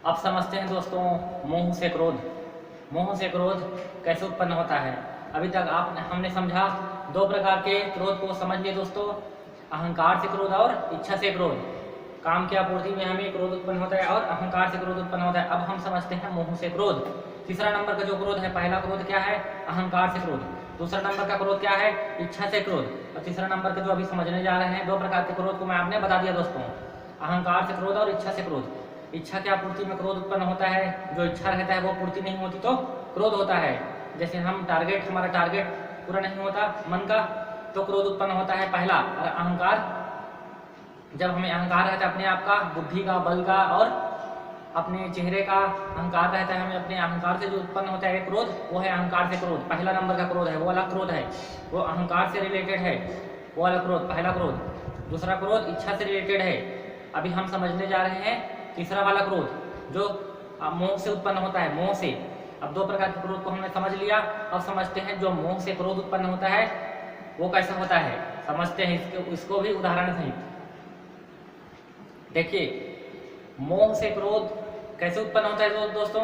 अब समझते हैं दोस्तों मोह से क्रोध। मोह से क्रोध कैसे उत्पन्न होता है। अभी तक हमने समझा दो प्रकार के क्रोध को समझ लिए दोस्तों, अहंकार से क्रोध और इच्छा से क्रोध। काम की आपूर्ति में हमें क्रोध उत्पन्न होता है और अहंकार से क्रोध उत्पन्न होता है। अब हम समझते हैं मोह से क्रोध। तीसरा नंबर का जो क्रोध है, पहला क्रोध क्या है, अहंकार से क्रोध। दूसरा नंबर का क्रोध क्या है, इच्छा से क्रोध। और तीसरा नंबर का जो अभी समझने जा रहे हैं, दो प्रकार के क्रोध को मैं आपने बता दिया दोस्तों, अहंकार से क्रोध और इच्छा से क्रोध। इच्छा की आपूर्ति में क्रोध उत्पन्न होता है, जो इच्छा रहता है वो पूर्ति नहीं होती तो क्रोध होता है। जैसे हमारा टारगेट पूरा नहीं होता मन का तो क्रोध उत्पन्न होता है पहला। और अहंकार, जब हमें अहंकार रहता है अपने आप का, बुद्धि का, बल का और अपने चेहरे का अहंकार रहता है, हमें अपने अहंकार से जो उत्पन्न होता है क्रोध, वो है अहंकार से क्रोध। पहला नंबर का क्रोध है, वो वाला क्रोध है, वो अहंकार से रिलेटेड है, वो वाला क्रोध पहला क्रोध। दूसरा क्रोध इच्छा से रिलेटेड है। अभी हम समझने जा रहे हैं तीसरा वाला क्रोध, जो मोह से उत्पन्न होता है, मोह से। अब दो प्रकार के क्रोध को हमने समझ लिया। अब समझते हैं जो मोह से क्रोध उत्पन्न होता है वो कैसा होता है, समझते हैं इसको भी उदाहरण सहित। देखिए मोह से क्रोध कैसे उत्पन्न होता है दोस्तों।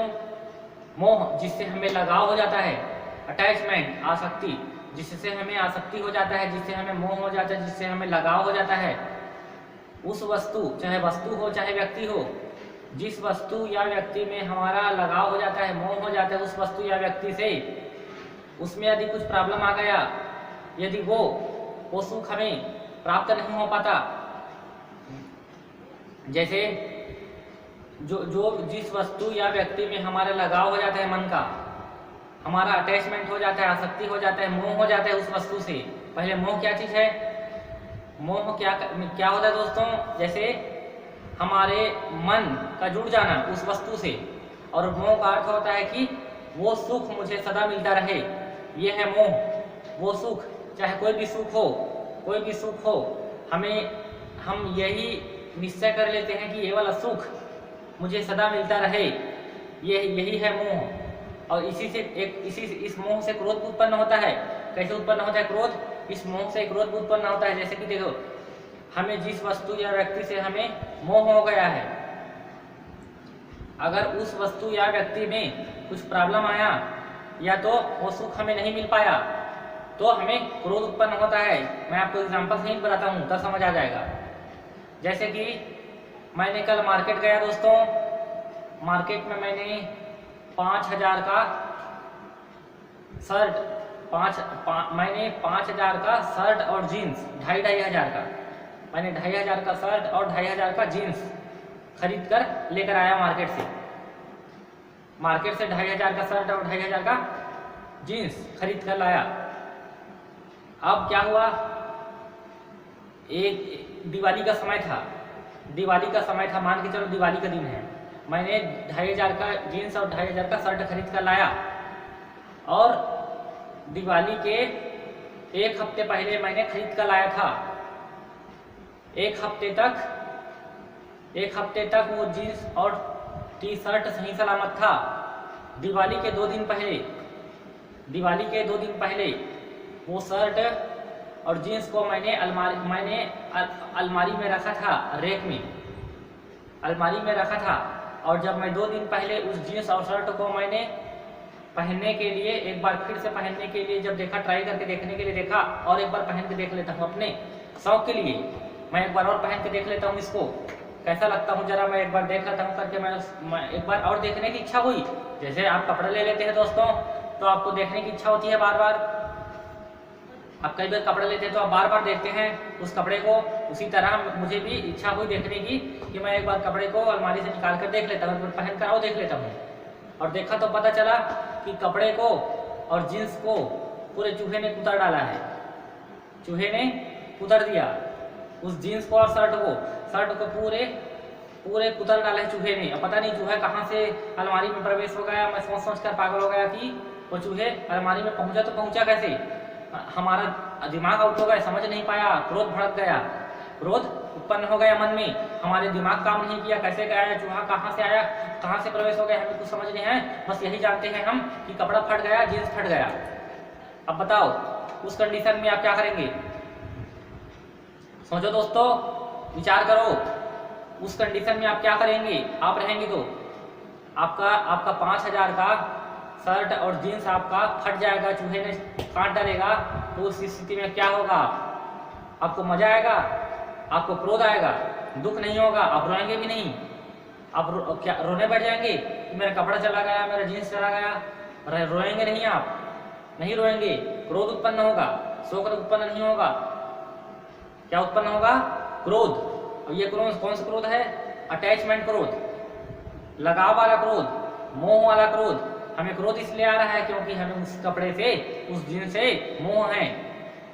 मोह जिससे हमें लगाव हो जाता है, अटैचमेंट, आसक्ति, जिससे हमें आसक्ति हो जाता है, जिससे हमें मोह हो जाता है, जिससे हमें लगाव हो जाता है, उस वस्तु, चाहे वस्तु हो चाहे व्यक्ति हो, जिस वस्तु या व्यक्ति में हमारा लगाव हो जाता है, मोह हो जाता है उस वस्तु या व्यक्ति से, उसमें यदि कुछ प्रॉब्लम आ गया, यदि वो सुख हमें प्राप्त नहीं हो पाता, जैसे जो जिस वस्तु या व्यक्ति में हमारा लगाव हो जाता है मन का, हमारा अटैचमेंट हो जाता है, आसक्ति हो जाता है, मोह हो जाता है उस वस्तु से। पहले मोह क्या चीज़ है, मोह क्या होता है दोस्तों, जैसे हमारे मन का जुड़ जाना उस वस्तु से। और मोह का अर्थ होता है कि वो सुख मुझे सदा मिलता रहे, ये है मोह। वो सुख, चाहे कोई भी सुख हो, हम यही निश्चय कर लेते हैं कि ये वाला सुख मुझे सदा मिलता रहे, यही है मोह। और इस मोह से क्रोध उत्पन्न होता है। कैसे उत्पन्न होता है क्रोध, इस मोह से क्रोध उत्पन्न होता है। जैसे कि देखो, हमें जिस वस्तु या व्यक्ति से हमें मोह हो गया है, अगर उस वस्तु या व्यक्ति में कुछ प्रॉब्लम आया या तो वो सुख हमें नहीं मिल पाया तो हमें क्रोध उत्पन्न होता है। मैं आपको एग्जांपल सही बताता हूँ तब समझ आ जाएगा। जैसे कि मैंने कल मार्केट गया दोस्तों, मार्केट में मैंने 5,000 का शर्ट, मैंने 5,000 का शर्ट और जीन्स, 2,500 का, मैंने 2,500 का शर्ट और 2,500 का जीन्स खरीद कर लेकर आया मार्केट से 2,500 का शर्ट और 2,500 का जीन्स खरीद कर लाया। अब क्या हुआ, एक दिवाली का समय था, मान के चलो दिवाली का दिन है, मैंने 2,500 का जीन्स और 2,500 का शर्ट खरीद कर लाया और दिवाली के एक हफ्ते पहले मैंने खरीद कर लाया था। एक हफ्ते तक वो जीन्स और टी शर्ट सही सलामत था। दिवाली के 2 दिन पहले वो शर्ट और जीन्स को मैंने अलमारी में रखा था, रेक में अलमारी में रखा था। और जब मैं 2 दिन पहले उस जीन्स और शर्ट को मैंने पहनने के लिए, एक बार फिर से पहनने के लिए जब देखा, ट्राई करके देखने के लिए देखा, और एक बार पहन के देख लेता हूँ अपने शौक के लिए, मैं एक बार और पहन के देख लेता हूँ इसको कैसा लगता हूँ, जरा मैं एक बार देख लेता हूँ करके, मैं एक बार और देखने की इच्छा हुई। जैसे आप कपड़े ले लेते हैं दोस्तों तो आपको देखने की इच्छा होती है बार बार, आप कई बार कपड़े लेते हैं तो आप बार बार देखते हैं उस कपड़े को। उसी तरह मुझे भी इच्छा हुई देखने की कि मैं एक बार कपड़े को अलमारी से निकाल कर देख लेता हूँ, पहन कर आओ देख लेता हूँ। और देखा तो पता चला कि कपड़े को और जीन्स को पूरे चूहे ने कुतर डाला है, चूहे ने कुतर दिया उस जीन्स को और शर्ट को पूरे कुतर डाला है चूहे ने। अब पता नहीं चूहा कहाँ से अलमारी में प्रवेश हो गया, मैं सोच कर पागल हो गया कि वो चूहे अलमारी में पहुंचा तो पहुंचा कैसे। हमारा दिमाग आउट हो गया, समझ नहीं पाया, क्रोध भड़क गया, क्रोध उत्पन्न हो गया मन में, हमारे दिमाग काम नहीं किया, कैसे गया चूहा, कहाँ से आया, कहाँ से प्रवेश हो गया, हमें कुछ समझ नहीं है। बस यही जानते हैं हम कि कपड़ा फट गया, जीन्स फट गया। अब बताओ उस कंडीशन में आप क्या करेंगे, सोचो दोस्तों, विचार करो, उस कंडीशन में आप क्या करेंगे। आप रहेंगे तो आपका आपका 5,000 का शर्ट और जीन्स आपका फट जाएगा, चूहे ने काट डालेगा, तो उस स्थिति में क्या होगा? आपको मजा आएगा? आपको क्रोध आएगा? दुख नहीं होगा? आप रोएंगे भी नहीं? आप क्या रोने बैठ जाएंगे कि मेरा कपड़ा चला गया, मेरा जीन्स चला गया? रोएंगे नहीं, आप नहीं रोएंगे। क्रोध उत्पन्न होगा, शोक उत्पन्न नहीं होगा। क्या उत्पन्न होगा? क्रोध। और ये क्रोध कौन सा क्रोध है? अटैचमेंट क्रोध, लगाव वाला क्रोध, मोह वाला क्रोध। हमें क्रोध इसलिए आ रहा है क्योंकि हमें उस कपड़े से, उस जीन्स से मोह है,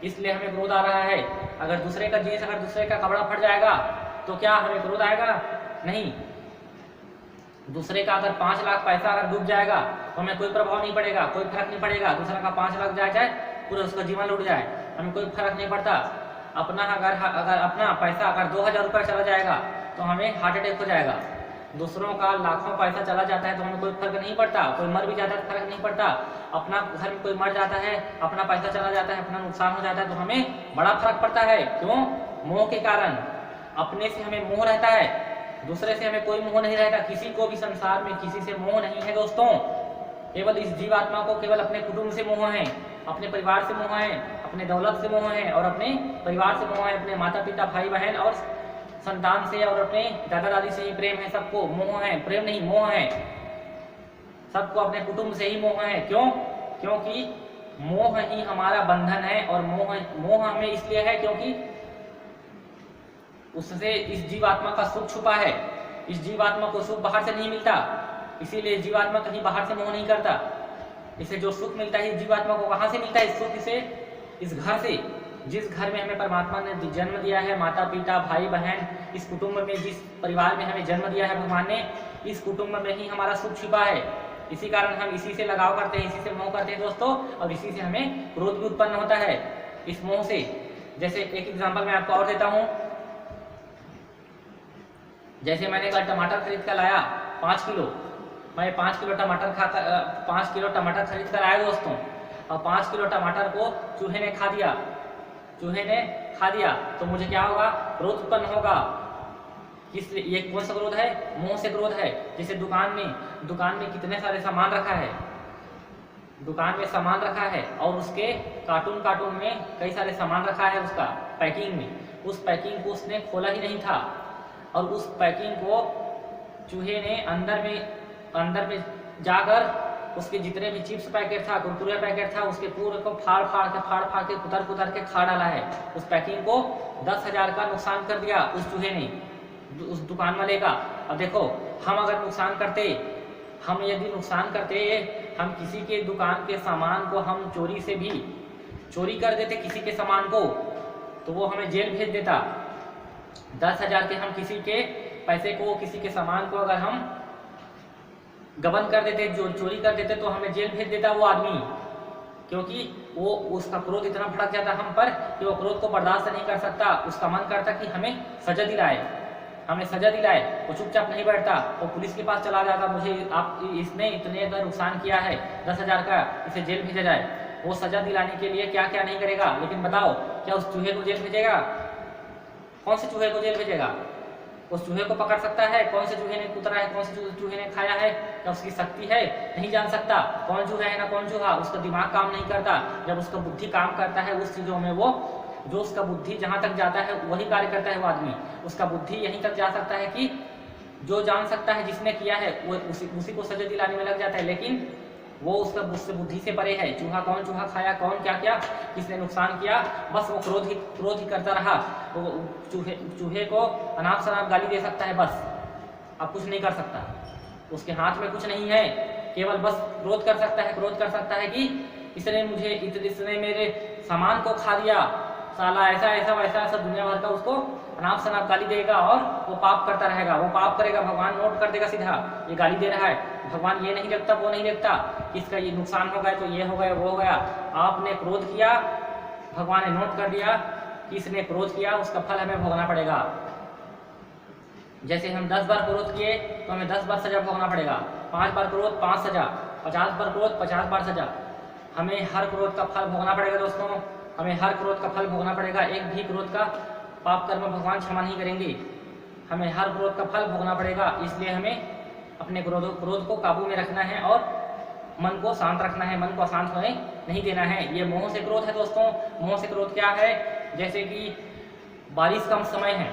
इसलिए हमें क्रोध आ रहा है। अगर दूसरे का जीन्स, अगर दूसरे का कपड़ा फट जाएगा तो क्या हमें क्रोध आएगा? नहीं। दूसरे का अगर 5 लाख पैसा अगर डूब जाएगा तो हमें कोई प्रभाव नहीं पड़ेगा, कोई फर्क नहीं पड़ेगा। दूसरा का 5 लाख जाए चाहे पूरा उसका जीवन लूट जाए, हमें कोई फर्क नहीं पड़ता। अपना अगर अपना पैसा अगर 2,000 रुपये चला जाएगा तो हमें हार्ट अटैक हो जाएगा। दूसरों का लाखों पैसा चला जाता है तो हमें कोई फर्क नहीं पड़ता। कोई मर भी जाता है तो फर्क नहीं पड़ता। अपना घर में कोई मर जाता है, अपना पैसा चला जाता है, अपना नुकसान हो जाता है तो हमें बड़ा फर्क पड़ता है। क्यों? मोह के कारण। अपने से हमें मोह रहता है, दूसरे से हमें कोई मोह नहीं रहता। किसी को भी संसार में किसी से मोह नहीं है दोस्तों। केवल इस जीवात्मा को केवल अपने कुटुंब से मोह है, अपने परिवार से मोह है, अपने दौलत से मोह है और अपने परिवार से मोह है, अपने माता पिता भाई बहन और संतान से और अपने दादा दादी से ही प्रेम है। सबको मोह है, प्रेम नहीं मोह है। सबको अपने कुटुंब से ही मोह है। क्यों? क्योंकि मोह ही हमारा बंधन है। और मोह हमें इसलिए है क्योंकि उससे इस जीवात्मा का सुख छुपा है। इस जीवात्मा को सुख बाहर से नहीं मिलता, इसीलिए जीवात्मा कहीं बाहर से मोह नहीं करता। इसे जो सुख मिलता है इस जीवात्मा को कहाँ से मिलता है? सुख इसे इस घर से, जिस घर में हमें परमात्मा ने जन्म दिया है, माता पिता भाई बहन, इस कुटुंब में, जिस परिवार में हमें जन्म दिया है भगवान ने, इस कुटुंब में ही हमारा सुख छिपा है। इसी कारण हम इसी से लगाव करते हैं, इसी से मोह करते हैं दोस्तों, और इसी से हमें क्रोध भी उत्पन्न होता है इस मोह से। जैसे एक एग्जाम्पल मैं आपको और देता हूँ। जैसे मैंने कल टमाटर खरीद कर लाया 5 किलो, मैं 5 किलो टमाटर खरीद कर आया दोस्तों, और 5 किलो टमाटर को चूहे ने खा दिया तो मुझे क्या होगा? क्रोध उत्पन्न होगा। ये कौन सा क्रोध है? मोह से क्रोध है। जैसे दुकान में कितने सारे सामान रखा है, दुकान में सामान रखा है और उसके कार्टून में कई सारे सामान रखा है, उसका पैकिंग में, उस पैकिंग को उसने खोला ही नहीं था और उस पैकिंग को चूहे ने अंदर में जाकर उसके जितने भी चिप्स पैकेट था, कुरकुरे पैकेट था, उसके पूरे को फाड़ फाड़ के कुतर के खा डाला है। उस पैकिंग को 10,000 का नुकसान कर दिया उस चूहे ने, उस दुकान वाले का। अब देखो, हम अगर नुकसान करते, हम किसी के दुकान के सामान को हम चोरी कर देते किसी के सामान को, तो वो हमें जेल भेज देता। 10,000 के हम किसी के पैसे को, किसी के सामान को अगर हम गबन कर देते, जो चोरी कर देते, तो हमें जेल भेज देता वो आदमी, क्योंकि वो उसका क्रोध इतना भड़क जाता हम पर कि वो क्रोध को बर्दाश्त नहीं कर सकता। उसका मन करता कि हमें सजा दिलाए। वो चुपचाप नहीं बैठता, वो पुलिस के पास चला जाता, इसने इतने का नुकसान किया है 10,000 का, इसे जेल भेजा जाए। वो सजा दिलाने के लिए क्या क्या नहीं करेगा। लेकिन बताओ, क्या उस चूहे को जेल भेजेगा? कौन से चूहे को जेल भेजेगा? उस चूहे को पकड़ सकता है? कौन से चूहे ने कुतरा है, कौन से चूहे ने खाया है, क्या उसकी शक्ति है? नहीं जान सकता। कौन चूहा है ना कौन चूहा, उसका दिमाग काम नहीं करता। जब उसका बुद्धि काम करता है उस चीज़ों में, वो जो उसका बुद्धि जहाँ तक जाता है वही कार्य करता है वो आदमी। उसका बुद्धि यहीं तक जा सकता है कि जो जान सकता है जिसने किया है वो उसी को सजा दिलाने में लग जाता है, लेकिन वो उसका बुद्धि से परे है। चूहा खाया, कौन क्या किया, किसने नुकसान किया, बस वो क्रोध ही करता रहा। वो चूहे को अनाप शनाप गाली दे सकता है, बस अब कुछ नहीं कर सकता। उसके हाथ में कुछ नहीं है, केवल बस क्रोध कर सकता है कि इसने मेरे सामान को खा दिया, साला ऐसा वैसा दुनिया भर का उसको अनाप शनाप गाली देगा और वो पाप करता रहेगा। वो पाप करेगा, भगवान नोट कर देगा सीधा, ये गाली दे रहा है। भगवान ये नहीं देखता, वो नहीं देखता, इसका ये नुकसान हो गया तो ये हो गया वो हो गया। आपने क्रोध किया, भगवान ने नोट कर दिया कि इसने क्रोध किया, उसका फल हमें भोगना पड़ेगा। जैसे हम 10 बार क्रोध किए तो हमें 10 बार सजा भोगना पड़ेगा। 5 बार क्रोध 5 सजा, 50 बार क्रोध 50 बार सजा। हमें हर क्रोध का फल भोगना पड़ेगा दोस्तों, हमें हर क्रोध का फल भोगना पड़ेगा। एक भी क्रोध का पाप कर्म भगवान क्षमा नहीं करेंगे, हमें हर क्रोध का फल भोगना पड़ेगा। इसलिए हमें अपने क्रोध को काबू में रखना है और मन को शांत रखना है, मन को अशांत होने नहीं देना है। ये मोह से क्रोध है दोस्तों। मोह से क्रोध क्या है? जैसे कि बारिश का समय है,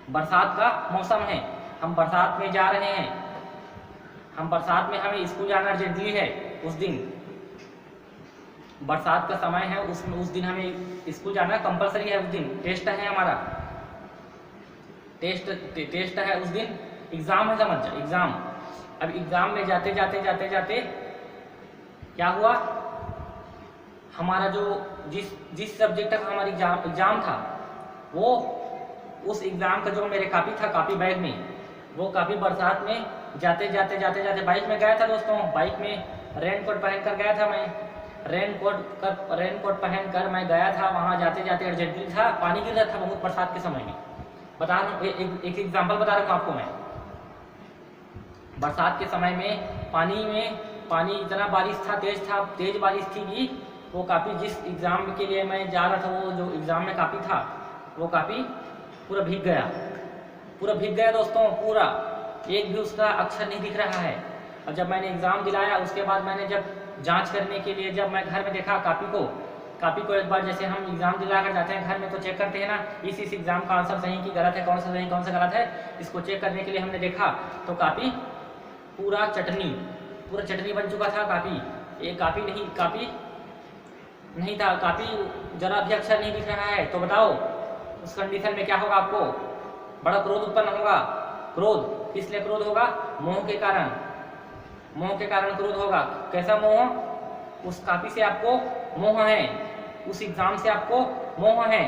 बरसात का मौसम है, हम बरसात में जा रहे हैं, हम बरसात में हमें स्कूल जाना अर्जेंटली है, उस दिन बरसात का समय है, उस दिन हमें स्कूल जाना कंपलसरी है। उस दिन टेस्ट है, हमारा टेस्ट है उस दिन, एग्जाम है, समझ एग्जाम। अब एग्जाम में जाते जाते क्या हुआ, हमारा जो जिस सब्जेक्ट का हमारा एग्जाम था, वो उस एग्जाम का जो मेरे कापी था, कापी बैग में, वो कापी बरसात में जाते बाइक में गया था दोस्तों। बाइक में रेनकोट पहन कर गया था मैं, रेनकोट पहन कर मैं गया था। वहाँ जाते अर्जेंटली था, पानी गिर रहा था बहुत बरसात के समय में। बता रहा हूँ, एक एग्जाम्पल बता रहा हूँ आपको मैं। बरसात के समय में पानी इतना बारिश था, तेज बारिश थी कि वो कापी जिस एग्जाम के लिए मैं जा रहा था, वो जो एग्जाम में कापी था, वो कापी पूरा भीग गया दोस्तों। पूरा एक भी उसका अक्षर नहीं दिख रहा है। और जब मैंने एग्जाम दिलाया, उसके बाद मैंने जब जांच करने के लिए जब मैं घर में देखा कापी को एक बार जैसे हम एग्जाम दिला कर जाते हैं घर में तो चेक करते हैं ना, इस एग्जाम का आंसर सही कि गलत है, कौन सा सही कौन सा गलत है, इसको चेक करने के लिए हमने देखा तो कापी पूरा चटनी बन चुका था। कापी नहीं था, कापी जरा भी अक्षर नहीं दिख रहा है। तो बताओ उस कंडीशन में क्या होगा? आपको बड़ा क्रोध उत्पन्न होगा। क्रोध किस लिए क्रोध होगा? मोह के कारण क्रोध होगा। कैसा मोह? उस कापी से आपको मोह है, उस एग्जाम से आपको मोह है,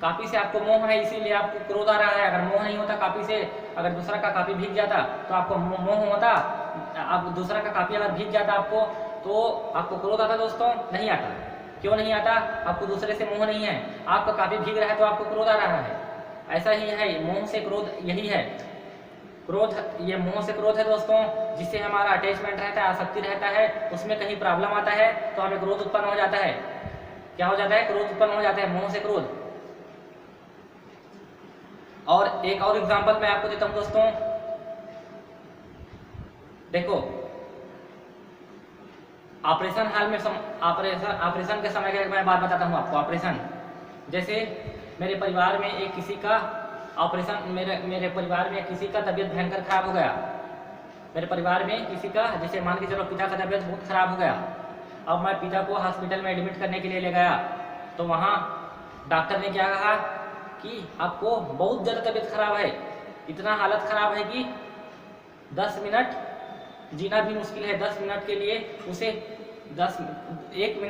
कापी से आपको मोह है, इसीलिए आपको क्रोध आ रहा है। अगर मोह नहीं होता कापी से, अगर दूसरा का कापी भीग जाता तो आपको मोह होता। आप दूसरा का कापी अगर भीग जाता आपको, तो आपको क्रोध आता दोस्तों? नहीं आता। क्यों नहीं आता? आपको दूसरे से मोह नहीं है, आपका कापी भीग रहा है तो आपको क्रोध आ रहा है। ऐसा ही है, मोह से क्रोध यही है। क्रोध, ये मोह से क्रोध है दोस्तों, जिससे हमारा अटैचमेंट रहता है, आसक्ति रहता है, उसमें कहीं प्रॉब्लम आता है तो हमें क्रोध उत्पन्न हो जाता है। क्या हो जाता है? क्रोध उत्पन्न हो जाता है, मोह से क्रोध। और एक और एग्जांपल मैं आपको देता हूं दोस्तों। देखो, ऑपरेशन हाल में ऑपरेशन के समय का मैं बात बताता हूं आपको। ऑपरेशन, जैसे मेरे परिवार में एक किसी का ऑपरेशन, मेरे परिवार में किसी का तबीयत भयंकर खराब हो गया। मेरे परिवार में किसी का, जैसे मान के चलो पिता का तबीयत बहुत खराब हो गया। अब मैं पिता को हॉस्पिटल में एडमिट करने के लिए ले गया, तो वहाँ डॉक्टर ने क्या कहा कि आपको बहुत ज़्यादा तबीयत खराब है, इतना हालत खराब है कि 10 मिनट जीना भी मुश्किल है। 10 मिनट के लिए उसे 1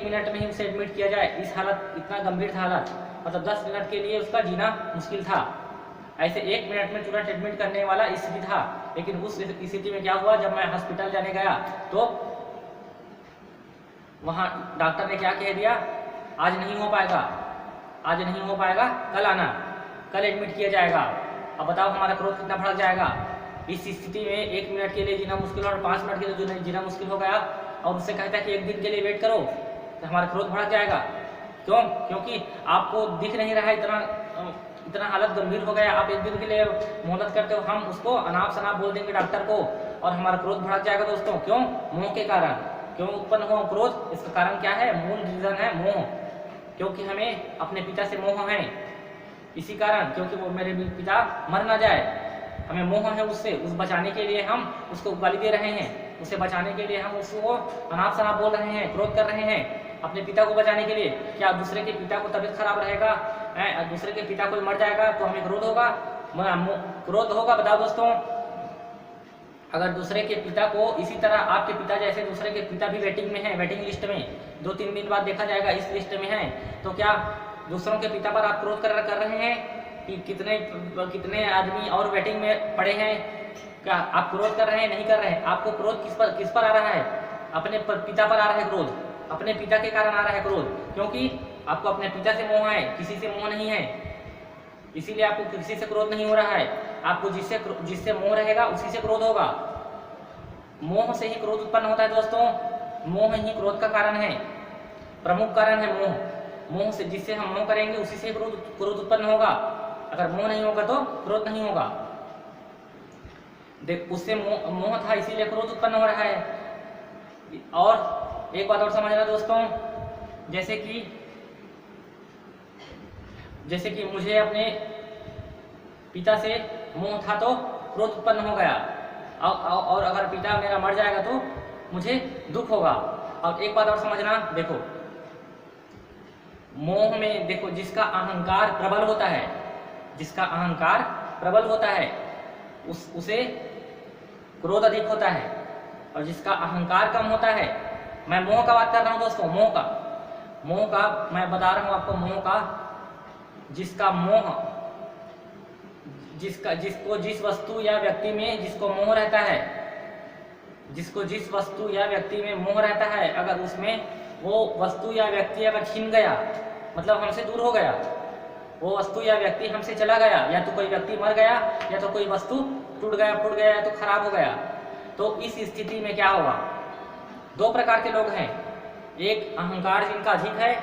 मिनट में ही उसे एडमिट किया जाए, इस हालत, इतना गंभीर था हालत, मतलब 10 मिनट के लिए उसका जीना मुश्किल था। ऐसे 1 मिनट में तुरंत एडमिट करने वाला स्थिति था। लेकिन उस स्थिति में क्या हुआ, जब मैं हॉस्पिटल जाने गया तो वहाँ डॉक्टर ने क्या कह दिया, आज नहीं हो पाएगा, कल आना, कल एडमिट किया जाएगा। अब बताओ हमारा क्रोध कितना भड़क जाएगा। इस स्थिति में 1 मिनट के लिए जीना मुश्किल और 5 मिनट के लिए जीना मुश्किल हो गया, और उससे कहता है कि 1 दिन के लिए वेट करो, तो हमारा क्रोध भड़क जाएगा। क्यों? क्योंकि आपको दिख नहीं रहा है, इतना हालत गंभीर हो गया, आप 1 दिन के लिए मोहलत करते हो, हम उसको अनाप शनाप बोल देंगे डॉक्टर को, और हमारा क्रोध भड़क जाएगा दोस्तों। क्यों? मोह के कारण। क्यों उत्पन्न हुआ क्रोध? इसका कारण क्या है? मूल रीजन है मोह। क्योंकि हमें अपने पिता से मोह है, इसी कारण, क्योंकि वो मेरे पिता मर ना जाए, हमें मोह है उससे। उस बचाने के लिए हम उसको गाली दे रहे हैं, उसे बचाने के लिए हम उसको अनाप शनाप बोल रहे हैं, क्रोध कर रहे हैं अपने पिता को बचाने के लिए। क्या दूसरे के पिता को तबीयत खराब रहेगा, दूसरे के पिता कोई मर जाएगा तो हमें क्रोध होगा? क्रोध होगा? बताओ दोस्तों। अगर दूसरे के पिता को, इसी तरह आपके पिता जैसे दूसरे के पिता भी वेटिंग में है, वेटिंग लिस्ट में 2-3 दिन बाद देखा जाएगा इस लिस्ट में है, तो क्या दूसरों के पिता पर आप क्रोध कर रहे हैं कि कितने आदमी और वेटिंग में पड़े हैं? क्या आप क्रोध कर रहे हैं? नहीं कर रहे हैं। आपको क्रोध किस पर आ रहा है? अपने पिता पर आ रहा है क्रोध, अपने पिता के कारण आ रहा है क्रोध, क्योंकि आपको अपने पिता से मोह है, किसी से मोह नहीं है, इसीलिए आपको किसी से क्रोध नहीं हो रहा है। आपको जिससे मोह रहेगा उसी से क्रोध होगा। मोह से ही क्रोध उत्पन्न होता है दोस्तों। मोह ही क्रोध का कारण है, प्रमुख कारण है मोह। मोह से, जिससे हम मोह करेंगे उसी से क्रोध उत्पन्न होगा। अगर मोह नहीं होगा तो क्रोध नहीं होगा। देख उससे मोह था, इसीलिए क्रोध उत्पन्न हो रहा है। और एक बात और समझना दोस्तों, जैसे कि मुझे अपने पिता से मोह था तो क्रोध उत्पन्न हो गया, और अगर पिता मेरा मर जाएगा तो मुझे दुख होगा। और एक बात और समझना, देखो मोह में देखो जिसका अहंकार प्रबल होता है उसे क्रोध अधिक होता है, और जिसका अहंकार कम होता है, मैं मोह का बात कर रहा हूं दोस्तों, मोह का मैं बता रहा हूं आपको, मोह का जिसको जिस वस्तु या व्यक्ति में जिसको मोह रहता है, जिसको जिस वस्तु या व्यक्ति में मोह रहता है, अगर उसमें वो वस्तु या व्यक्ति अगर छिन गया, मतलब हमसे दूर हो गया, वो वस्तु या व्यक्ति हमसे चला गया, या तो कोई व्यक्ति मर गया, या तो कोई वस्तु टूट गया, फूट गया, या तो खराब हो गया, तो इस स्थिति में क्या होगा? दो प्रकार के लोग हैं, एक अहंकार जिनका अधिक है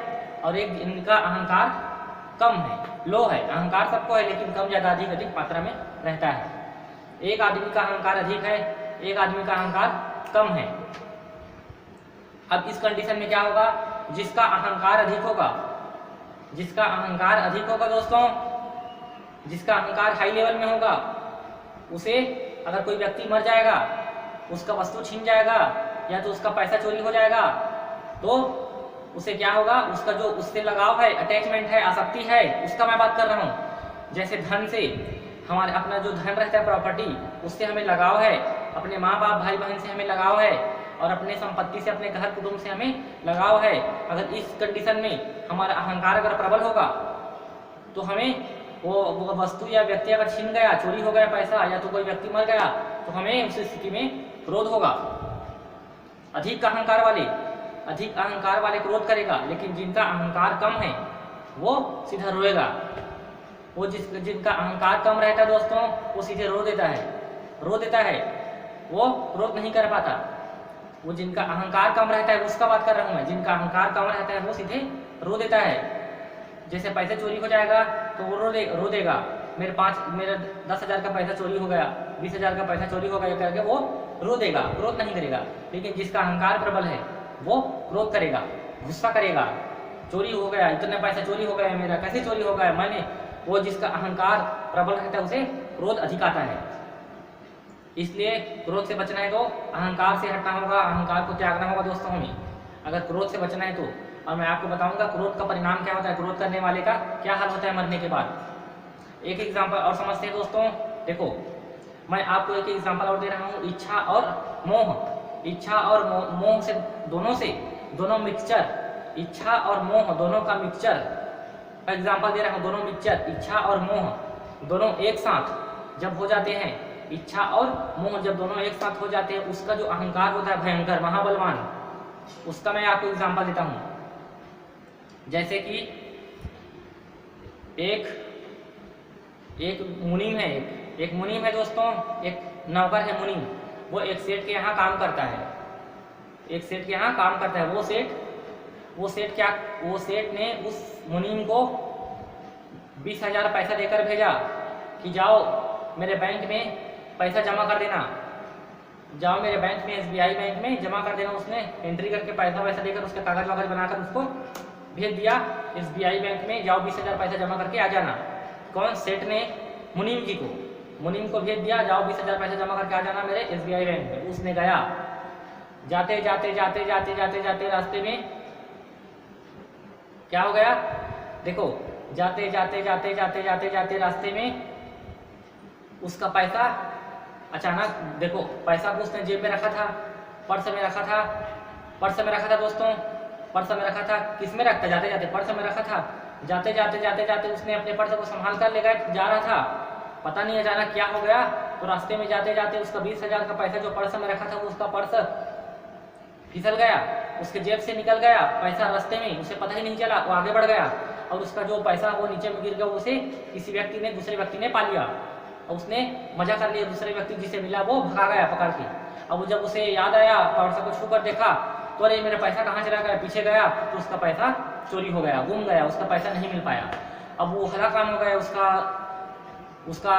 और एक जिनका अहंकार कम है, लो है। अहंकार सबको है लेकिन कम ज्यादा अधिक मात्रा में रहता है। एक आदमी का अहंकार अधिक है, एक आदमी का अहंकार कम है। अब इस कंडीशन में क्या होगा? जिसका अहंकार अधिक होगा दोस्तों, जिसका अहंकार हाई लेवल में होगा, उसे अगर कोई व्यक्ति मर जाएगा, उसका वस्तु छीन जाएगा, या तो उसका पैसा चोरी हो जाएगा, तो उसे क्या होगा? उसका जो उससे लगाव है, अटैचमेंट है, आसक्ति है, उसका मैं बात कर रहा हूँ। जैसे धन से, हमारे अपना जो धन रहता है, प्रॉपर्टी, उससे हमें लगाव है, अपने माँ बाप भाई बहन से हमें लगाव है, और अपने संपत्ति से, अपने घर कुटुंब से हमें लगाव है। अगर इस कंडीशन में हमारा अहंकार अगर प्रबल होगा, तो हमें वो वस्तु या व्यक्ति अगर छीन गया, चोरी हो गया पैसा, या तो कोई व्यक्ति मर गया, तो हमें उस स्थिति में क्रोध होगा। अधिक अहंकार वाले क्रोध करेगा, लेकिन जिनका अहंकार कम है वो सीधा रोएगा। वो जिनका अहंकार कम रहता है दोस्तों, वो सीधे रो देता है, वो क्रोध नहीं कर पाता। वो जिनका अहंकार कम रहता है उसका बात कर रहा हूँ मैं, जिनका अहंकार कम रहता है वो सीधे रो देता है। जैसे पैसे चोरी हो जाएगा तो वो रो देगा, मेरा 10,000 का पैसा चोरी हो गया, 20,000 का पैसा चोरी हो गया करके वो रो देगा, क्रोध नहीं करेगा। लेकिन जिसका अहंकार प्रबल है वो क्रोध करेगा, गुस्सा करेगा, चोरी हो गया, इतने पैसा चोरी हो गया मेरा, कैसे चोरी हो गया मैंने। वो जिसका अहंकार प्रबल रहता है उसे क्रोध अधिक आता है। इसलिए क्रोध से बचना है तो अहंकार से हटना होगा, अहंकार को त्यागना होगा दोस्तों हमें, अगर क्रोध से बचना है तो। और मैं आपको बताऊंगा क्रोध का परिणाम क्या होता है, क्रोध करने वाले का क्या हाल होता है मरने के बाद। एक एग्जाम्पल और समझते हैं दोस्तों। देखो मैं आपको एक एग्जाम्पल और दे रहा हूँ, इच्छा और मोह से दोनों मिक्सचर, इच्छा और मोह दोनों का मिक्सचर का एग्जाम्पल दे रहा हूँ। दोनों मिक्सचर, इच्छा और मोह दोनों एक साथ जब हो जाते हैं, इच्छा और मोह जब दोनों एक साथ हो जाते हैं, उसका जो अहंकार होता है भयंकर, महाबलवान, उसका मैं आपको एग्जाम्पल देता हूँ। जैसे कि एक मुनीम है दोस्तों, एक नौकर है मुनीम, वो एक सेठ के यहाँ काम करता है, वो सेठ ने उस मुनीम को 20,000 पैसा देकर भेजा कि जाओ मेरे बैंक में पैसा जमा कर देना, जाओ मेरे बैंक में, SBI बैंक में जमा कर देना। उसने एंट्री करके पैसा देकर उसके कागज वागज बनाकर उसको भेज दिया SBI बैंक में, जाओ 20,000 पैसा जमा करके आ जाना। कौन? सेठ ने मुनीम को भेज दिया, जाओ 20,000 पैसा जमा करके आ जाना मेरे SBI बैंक में। उसने गया, जाते रास्ते में क्या हो गया? देखो जाते रास्ते में उसका पैसा अचानक, देखो पैसा को उसने जेब में रखा था, पर्स में रखा था दोस्तों, पर्स में रखा था। किस में रखता? जाते पर्स में रखा था। जाते उसने अपने पर्स को संभाल कर ले गया, जा रहा था, पता नहीं अचानक क्या हो गया, तो रास्ते में जाते उसका 20,000 का पैसा जो पर्स में रखा था, वो उसका पर्स फिसल गया, उसके जेब से निकल गया पैसा रास्ते में, उसे पता ही नहीं चला, वो आगे बढ़ गया और उसका जो पैसा वो नीचे में गिर गया, उसे दूसरे व्यक्ति ने पा लिया और उसने मजा कर लिया। दूसरे व्यक्ति जिसे मिला वो भगा गया पकड़ के। अब जब उसे याद आया, पर्स को छू कर देखा तो अरे मेरा पैसा कहाँ चला गया, पीछे गया तो उसका पैसा चोरी हो गया, गुम गया, उसका पैसा नहीं मिल पाया। अब वो हला काम हो गया, उसका उसका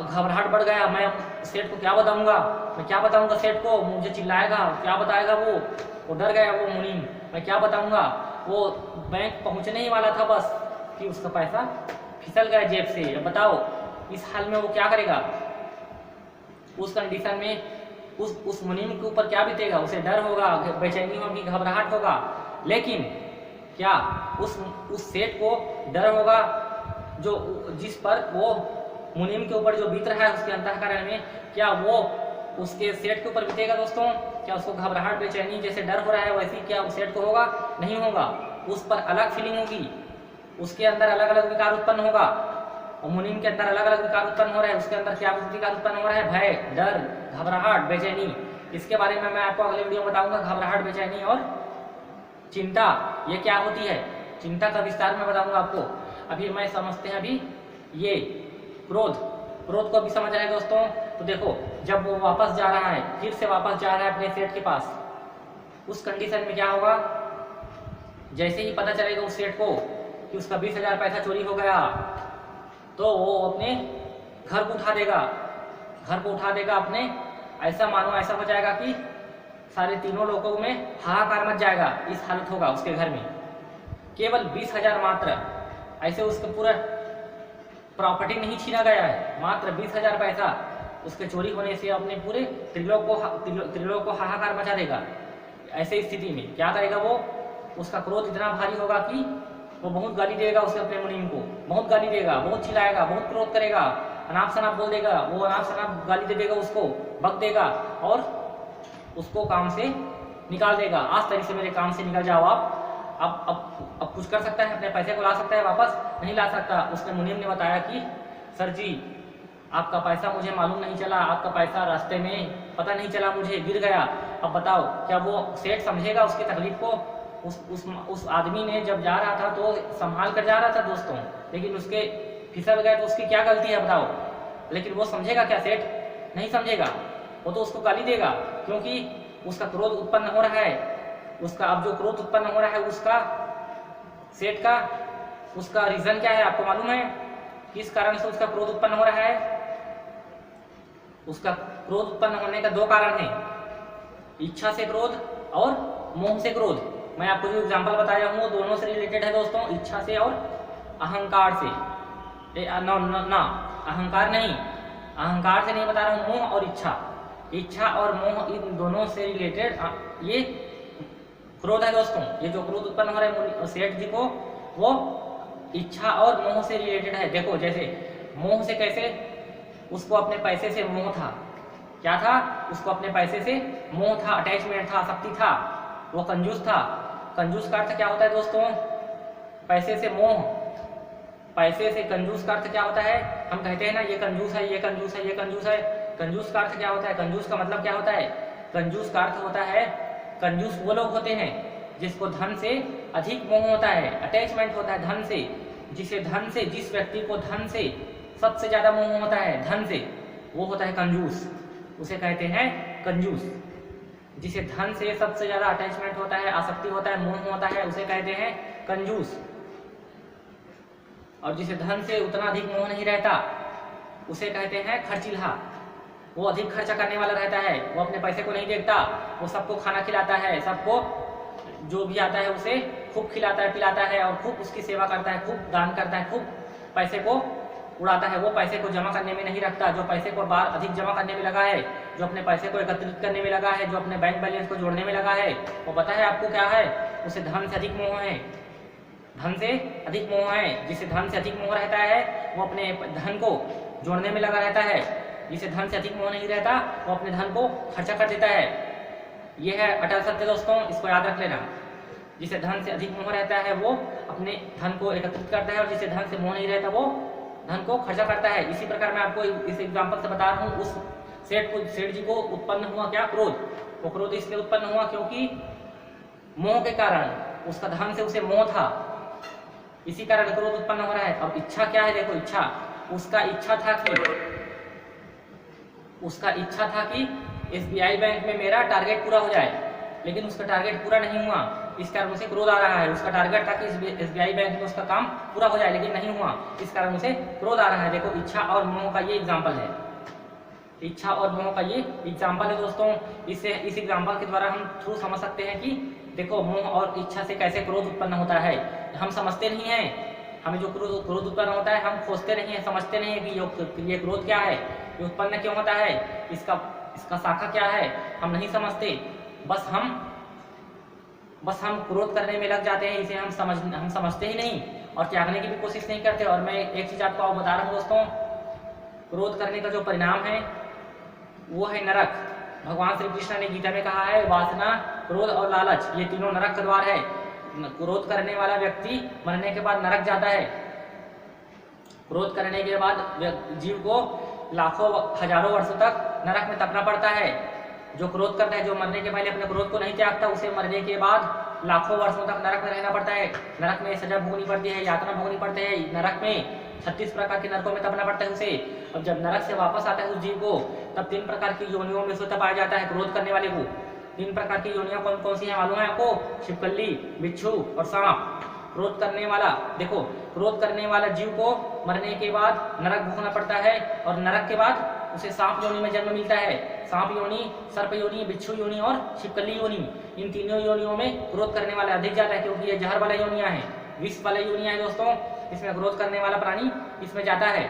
घबराहट बढ़ गया। मैं सेठ को क्या बताऊंगा, मैं क्या बताऊंगा सेठ को, मुझे चिल्लाएगा, क्या बताएगा वो डर गया वो मुनीम, मैं क्या बताऊंगा। वो बैंक पहुंचने ही वाला था बस कि उसका पैसा फिसल गया जेब से। अब बताओ इस हाल में वो क्या करेगा, उस कंडीशन में उस मुनीम के ऊपर क्या बीतेगा, उसे डर होगा, बेचैनी होगी, घबराहट होगा। लेकिन क्या उस सेठ को डर होगा जो जिस पर वो मुनीम के ऊपर जो बीत रहा है उसके अंतःकरण में, क्या वो उसके सेठ के ऊपर बीतेगा दोस्तों? क्या उसको घबराहट बेचैनी जैसे डर हो रहा है वैसी क्या उस सेठ को होगा? नहीं होगा। उस पर अलग फीलिंग होगी, उसके अंदर अलग अलग विकार उत्पन्न होगा। और मुनीम के अंदर अलग अलग विकार उत्पन्न हो रहे हैं, उसके अंदर क्या विकार उत्पन्न हो रहा है? भय, डर, घबराहट, बेचैनी। इसके बारे में मैं आपको अगले वीडियो में बताऊंगा। घबराहट, बेचैनी और चिंता ये क्या होती है, चिंता का विस्तार में बताऊंगा आपको। अभी मैं समझते हैं अभी ये क्रोध को भी समझ रहे हैं दोस्तों। तो देखो जब वो वापस जा रहा है, फिर से वापस जा रहा है अपने सेठ के पास, उस कंडीशन में क्या होगा, जैसे ही पता चलेगा उस सेठ को कि उसका 20,000 पैसा चोरी हो गया, तो वो अपने घर को उठा देगा अपने। ऐसा मानो ऐसा हो जाएगा कि सारे तीनों लोगों में हाहाकार मच जाएगा, इस हालत होगा उसके घर में। केवल 20,000 मात्र, ऐसे उसके पूरा प्रॉपर्टी नहीं छीना गया है, मात्र 20,000 पैसा उसके चोरी होने से अपने पूरे त्रिलोक को हाहाकार मचा देगा। ऐसे स्थिति में क्या करेगा वो, उसका क्रोध इतना भारी होगा कि वो बहुत गाली देगा उसके अपने मुनीम को, बहुत गाली देगा, बहुत चिल्लाएगा, बहुत क्रोध करेगा, अनाप शनाप बोल देगा, वो अनाप शनाप गाली दे देगा उसको, बक देगा और उसको काम से निकाल देगा। आज तरीके से मेरे काम से निकल जाओ आप। अब कुछ कर सकता है, अपने पैसे को ला सकता है वापस? नहीं ला सकता। उसने मुनीम ने बताया कि सर जी आपका पैसा मुझे मालूम नहीं चला, आपका पैसा रास्ते में पता नहीं चला, मुझे गिर गया। अब बताओ क्या वो सेठ समझेगा उसकी तकलीफ को? उस आदमी ने जब जा रहा था तो संभाल कर जा रहा था दोस्तों, लेकिन उसके फिसल गए तो उसकी क्या गलती है बताओ? लेकिन वो समझेगा क्या सेठ? नहीं समझेगा। वो तो उसको गाली देगा, क्योंकि उसका क्रोध उत्पन्न हो रहा है। उसका अब जो क्रोध उत्पन्न हो रहा है उसका सेठ का, उसका रीजन क्या है आपको मालूम है? किस कारण से उसका क्रोध उत्पन्न हो रहा है? उसका क्रोध उत्पन्न होने का दो कारण है, इच्छा से क्रोध और मोह से क्रोध। मैं आपको जो एग्जांपल बताया हूँ दोनों से रिलेटेड है दोस्तों, इच्छा से और अहंकार से। अहंकार से नहीं बता रहा हूँ, मोह और इच्छा और मोह, इन दोनों से रिलेटेड ये क्रोध है दोस्तों। ये जो क्रोध उत्पन्न हो रहा है सेठ जी को, वो इच्छा और मोह से रिलेटेड है। देखो जैसे मोह से, कैसे उसको अपने पैसे से मोह था, क्या था? उसको अपने पैसे से मोह था, अटैचमेंट था, आसक्ति था, वो कंजूस था। कंजूस का अर्थ क्या होता है दोस्तों? पैसे से मोह, पैसे से कंजूस का अर्थ क्या होता है? हम कहते हैं ना ये कंजूस है, ये कंजूस है, ये कंजूस है। कंजूस का अर्थ क्या होता है? कंजूस का मतलब क्या होता है? कंजूस का अर्थ होता है, कंजूस वो लोग होते हैं जिसको धन से अधिक मोह होता है, अटैचमेंट होता है धन से। जिस व्यक्ति को धन से सबसे ज्यादा मोह होता है, धन से, वो होता है कंजूस, उसे कहते हैं कंजूस। जिसे धन से सबसे ज्यादा अटैचमेंट होता है, आसक्ति होता है, मोह होता है, उसे कहते हैं कंजूस। और जिसे धन से उतना अधिक मोह नहीं रहता उसे कहते हैं खर्चिल्हा। वो अधिक खर्चा करने वाला रहता है, वो अपने पैसे को नहीं देखता, वो सबको खाना खिलाता है, सबको जो भी आता है उसे खूब खिलाता है, पिलाता है और खूब उसकी सेवा करता है, खूब दान करता है, खूब पैसे को उड़ाता है। वो पैसे को जमा करने में नहीं रखता, जो पैसे को बार अधिक जमा करने में लगा है, जो अपने पैसे को एकत्रित करने में लगा है, जो अपने बैंक बैलेंस को जोड़ने में लगा है, वो पता है आपको क्या है? उसे धन से अधिक मोह है, धन से अधिक मोह है। जिसे धन से अधिक मोह रहता है वो अपने धन को जोड़ने में लगा रहता है, जिसे धन से अधिक मोह नहीं रहता वो अपने धन को खर्चा कर देता है। यह है अटल सत्य दोस्तों, इसको याद रख लेना। जिसे धन से अधिक मोह रहता है वो अपने धन को एकत्रित करता है, और जिसे धन से मोह नहीं रहता वो धन को खर्चा करता है। इसी प्रकार मैं आपको इस एग्जाम्पल से बता रहा हूँ। उस सेठ जी को उत्पन्न हुआ क्या? क्रोध। वो क्रोध इसलिए उत्पन्न हुआ क्योंकि मोह के कारण, उसका धन से उसे मोह था, इसी कारण क्रोध उत्पन्न हो रहा है। अब इच्छा क्या है? देखो इच्छा, उसका इच्छा था कि SBI बैंक में मेरा टारगेट पूरा हो जाए, लेकिन उसका टारगेट पूरा नहीं हुआ, इस कारण उसे क्रोध आ रहा है। उसका टारगेट था कि SBI बैंक में उसका काम पूरा हो जाए, लेकिन नहीं हुआ, इस कारण उसे क्रोध आ रहा है। देखो इच्छा और मोह का ये एग्जाम्पल है, इच्छा और मोह का ये एग्जाम्पल है दोस्तों। इस एग्जाम्पल के द्वारा हम थ्रू समझ सकते हैं कि देखो मोह और इच्छा से कैसे क्रोध उत्पन्न होता है। हम समझते नहीं हैं, हमें जो क्रोध उत्पन्न होता है हम खोजते नहीं है, समझते नहीं है कि ये क्रोध क्या है, ये उत्पन्न क्यों होता है, इसका शाखा क्या है, हम नहीं समझते। बस हम क्रोध करने में लग जाते हैं, इसे हम समझते ही नहीं और त्यागने की भी कोशिश नहीं करते। और मैं एक चीज आपको बता रहा हूँ दोस्तों, क्रोध करने का जो परिणाम है वो है नरक। भगवान श्री कृष्ण ने गीता में कहा है वासना, क्रोध और लालच ये तीनों नरक का द्वार है। क्रोध करने वाला व्यक्ति मरने के बाद नरक जाता है। क्रोध करने के बाद जीव को लाखों हजारों वर्षों तक नरक में तपना पड़ता है। जो क्रोध करता है, जो मरने के पहले अपने क्रोध को नहीं त्यागता, उसे मरने के बाद लाखों वर्षों तक नरक में रहना पड़ता है। नरक में सजा भोगनी पड़ती है, यातना भोगनी पड़ती है। नरक में 36 प्रकार के नरकों में तपना पड़ता है उसे। अब जब नरक से वापस आता है उस जीव को, तब 3 प्रकार की योनियों में उसे तपाया जाता है क्रोध करने वाले को। 3 प्रकार की योनियां कौन कौन सी हैं मालूम है आपको? छिपकली, बिच्छू और सांप। क्रोध करने वाला, देखो क्रोध करने वाला जीव को मरने के बाद नरक भोगना पड़ता है और नरक के बाद उसे सांप योनि में जन्म मिलता है। सांप योनि, सर्प योनि, बिच्छू योनि और छिपकली योनि, इन तीनों योनियों में क्रोध करने वाला अधिक जाता है, क्योंकि ये जहर वाला योनियां हैं, विष वाला योनियां हैं दोस्तों। इसमें क्रोध करने वाला प्राणी इसमें जाता है।